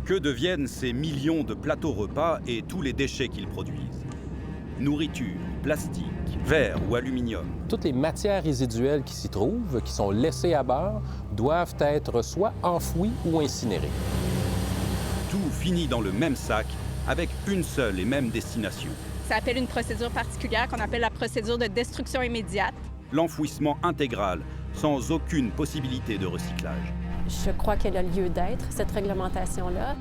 Que deviennent ces millions de plateaux repas et tous les déchets qu'ils produisent? Nourriture, plastique, verre ou aluminium. Toutes les matières résiduelles qui s'y trouvent, qui sont laissées à bord, doivent être soit enfouies ou incinérées. Tout finit dans le même sac avec une seule et même destination. Ça appelle une procédure particulière qu'on appelle la procédure de destruction immédiate. L'enfouissement intégral, sans aucune possibilité de recyclage. Je crois qu'elle a lieu d'être, cette réglementation-là.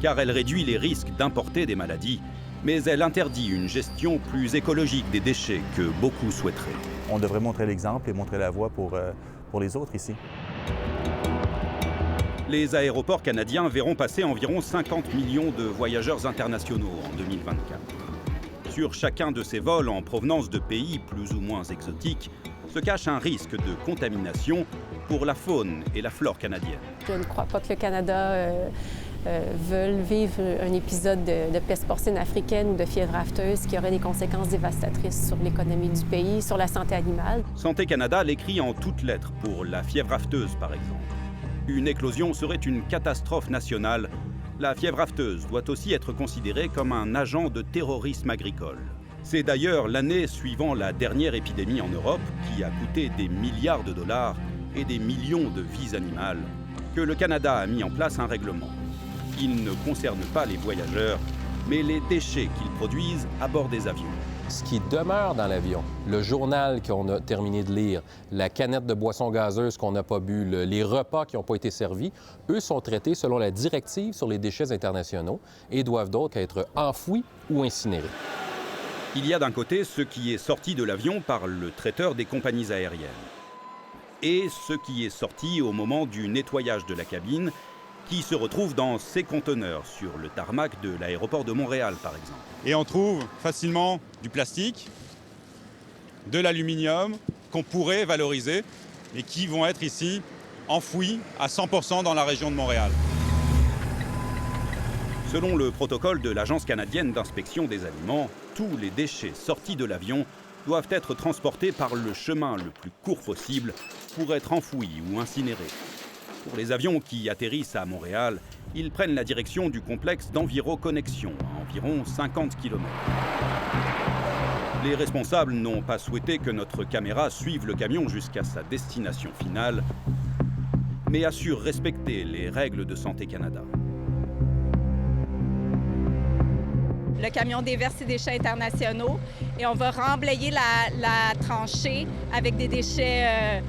Car elle réduit les risques d'importer des maladies, mais elle interdit une gestion plus écologique des déchets que beaucoup souhaiteraient. On devrait montrer l'exemple et montrer la voie pour les autres ici. Les aéroports canadiens verront passer environ 50 millions de voyageurs internationaux en 2024. Sur chacun de ces vols en provenance de pays plus ou moins exotiques, se cache un risque de contamination pour la faune et la flore canadienne. Je ne crois pas que le Canada veuille vivre un épisode de peste porcine africaine ou de fièvre afteuse qui aurait des conséquences dévastatrices sur l'économie du pays, sur la santé animale. Santé Canada l'écrit en toutes lettres pour la fièvre afteuse, par exemple. Une éclosion serait une catastrophe nationale. La fièvre afteuse doit aussi être considérée comme un agent de terrorisme agricole. C'est d'ailleurs l'année suivant la dernière épidémie en Europe, qui a coûté des milliards de dollars et des millions de vies animales, que le Canada a mis en place un règlement. Il ne concerne pas les voyageurs, mais les déchets qu'ils produisent à bord des avions. Ce qui demeure dans l'avion, le journal qu'on a terminé de lire, la canette de boisson gazeuse qu'on n'a pas bu, les repas qui n'ont pas été servis, eux sont traités selon la directive sur les déchets internationaux et doivent donc être enfouis ou incinérés. Il y a d'un côté ce qui est sorti de l'avion par le traiteur des compagnies aériennes et ce qui est sorti au moment du nettoyage de la cabine qui se retrouve dans ces conteneurs sur le tarmac de l'aéroport de Montréal, par exemple. Et on trouve facilement du plastique, de l'aluminium qu'on pourrait valoriser et qui vont être ici enfouis à 100% dans la région de Montréal. Selon le protocole de l'Agence canadienne d'inspection des aliments, tous les déchets sortis de l'avion doivent être transportés par le chemin le plus court possible pour être enfouis ou incinérés. Pour les avions qui atterrissent à Montréal, ils prennent la direction du complexe d'Enviroconnexion, à environ 50 km. Les responsables n'ont pas souhaité que notre caméra suive le camion jusqu'à sa destination finale, mais assurent respecter les règles de Santé Canada. Le camion déverse ses déchets internationaux et on va remblayer la tranchée avec des déchets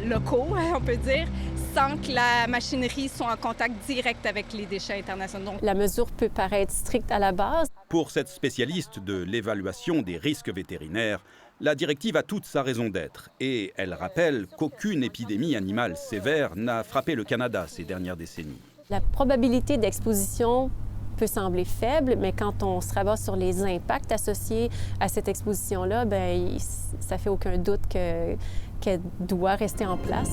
locaux, on peut dire, sans que la machinerie soit en contact direct avec les déchets internationaux. La mesure peut paraître stricte à la base. Pour cette spécialiste de l'évaluation des risques vétérinaires, la directive a toute sa raison d'être et elle rappelle qu'aucune épidémie animale sévère n'a frappé le Canada ces dernières décennies. La probabilité d'exposition peut sembler faible, mais quand on se rabat sur les impacts associés à cette exposition-là, bien, ça fait aucun doute qu'elle doit rester en place.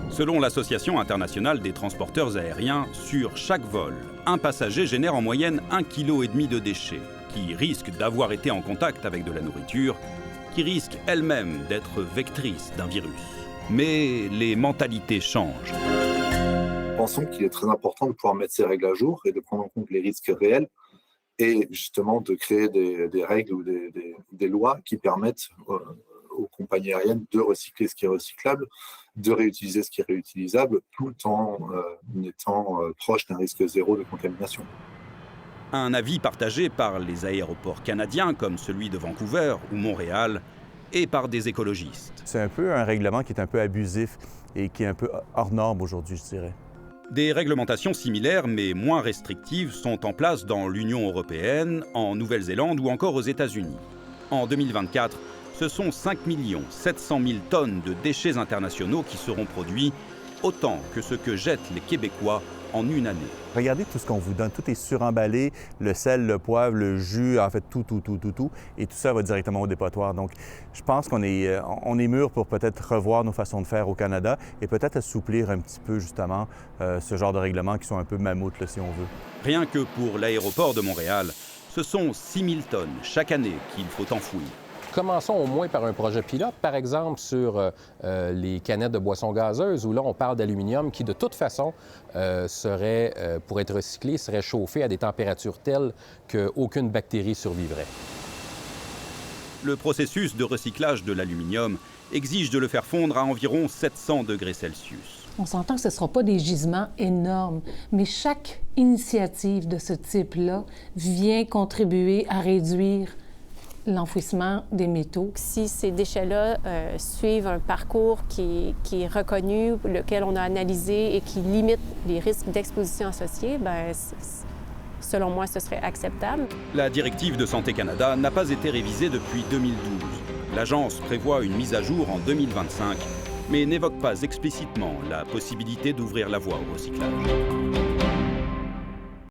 Selon l'Association internationale des transporteurs aériens, sur chaque vol, un passager génère en moyenne 1,5 kg de déchets, qui risquent d'avoir été en contact avec de la nourriture, qui risquent elles-mêmes d'être vectrices d'un virus. Mais les mentalités changent. Pensons qu'il est très important de pouvoir mettre ces règles à jour et de prendre en compte les risques réels et justement de créer des règles ou des lois qui permettent aux compagnies aériennes de recycler ce qui est recyclable, de réutiliser ce qui est réutilisable, tout en étant proche d'un risque zéro de contamination. Un avis partagé par les aéroports canadiens comme celui de Vancouver ou Montréal et par des écologistes. C'est un peu un règlement qui est un peu abusif et qui est un peu hors norme aujourd'hui, je dirais. Des réglementations similaires mais moins restrictives sont en place dans l'Union européenne, en Nouvelle-Zélande ou encore aux États-Unis. En 2024, ce sont 5 700 000 tonnes de déchets internationaux qui seront produits, autant que ce que jettent les Québécois en une année. Regardez tout ce qu'on vous donne, tout est suremballé, le sel, le poivre, le jus, en fait tout, et tout ça va directement au dépotoir. Donc je pense qu'on est mûr pour peut-être revoir nos façons de faire au Canada et peut-être assouplir un petit peu justement ce genre de règlements qui sont un peu mammouths, là, si on veut. Rien que pour l'aéroport de Montréal, ce sont 6 000 tonnes chaque année qu'il faut enfouir. Commençons au moins par un projet pilote, par exemple sur les canettes de boissons gazeuses, où là, on parle d'aluminium qui, de toute façon, pour être recyclé, serait chauffé à des températures telles qu'aucune bactérie survivrait. Le processus de recyclage de l'aluminium exige de le faire fondre à environ 700 degrés Celsius. On s'entend que ce ne sera pas des gisements énormes, mais chaque initiative de ce type-là vient contribuer à réduire l'enfouissement des métaux. Si ces déchets-là suivent un parcours qui est reconnu, lequel on a analysé et qui limite les risques d'exposition associés, bien, selon moi, ce serait acceptable. La directive de Santé Canada n'a pas été révisée depuis 2012. L'agence prévoit une mise à jour en 2025, mais n'évoque pas explicitement la possibilité d'ouvrir la voie au recyclage.